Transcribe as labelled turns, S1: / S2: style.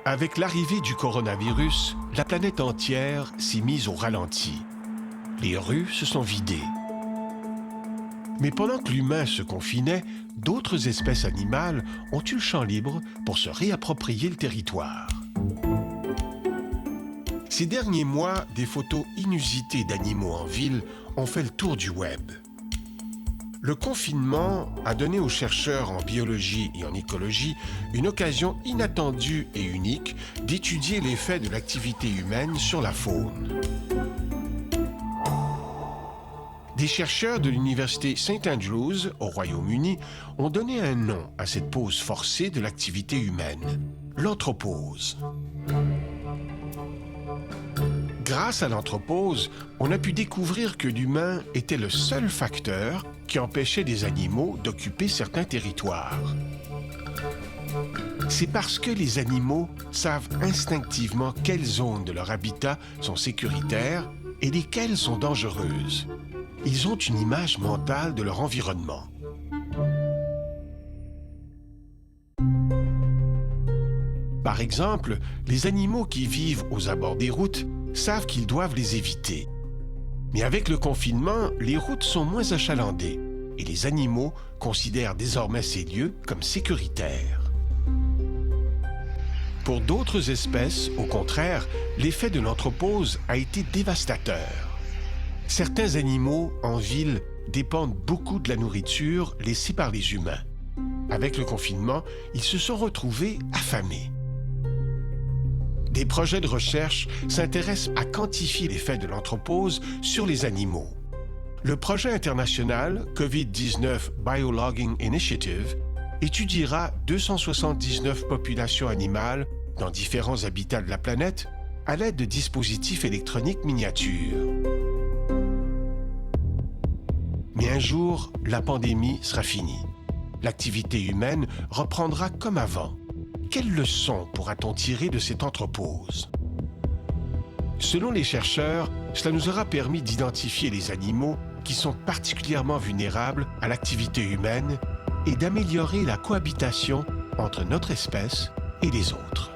S1: Avec l'arrivée du coronavirus, la planète entière s'est mise au ralenti. Les rues se sont vidées. Mais pendant que l'humain se confinait, d'autres espèces animales ont eu le champ libre pour se réapproprier le territoire. Ces derniers mois, des photos inusitées d'animaux en ville ont fait le tour du web. Le confinement a donné aux chercheurs en biologie et en écologie une occasion inattendue et unique d'étudier l'effet de l'activité humaine sur la faune. Des chercheurs de l'université St Andrews, au Royaume-Uni, ont donné un nom à cette pause forcée de l'activité humaine, l'anthropause. Grâce à l'anthropause, on a pu découvrir que l'humain était le seul facteur qui empêchait des animaux d'occuper certains territoires. C'est parce que les animaux savent instinctivement quelles zones de leur habitat sont sécuritaires et lesquelles sont dangereuses. Ils ont une image mentale de leur environnement. Par exemple, les animaux qui vivent aux abords des routes savent qu'ils doivent les éviter. Mais avec le confinement, les routes sont moins achalandées et les animaux considèrent désormais ces lieux comme sécuritaires. Pour d'autres espèces, au contraire, l'effet de l'anthropause a été dévastateur. Certains animaux en ville dépendent beaucoup de la nourriture laissée par les humains. Avec le confinement, ils se sont retrouvés affamés. Des projets de recherche s'intéressent à quantifier l'effet de l'anthropause sur les animaux. Le projet international COVID-19 Biologging Initiative étudiera 279 populations animales dans différents habitats de la planète à l'aide de dispositifs électroniques miniatures. Mais un jour, la pandémie sera finie. L'activité humaine reprendra comme avant. Quelles leçons pourra-t-on tirer de cette anthropause? Selon les chercheurs, cela nous aura permis d'identifier les animaux qui sont particulièrement vulnérables à l'activité humaine et d'améliorer la cohabitation entre notre espèce et les autres.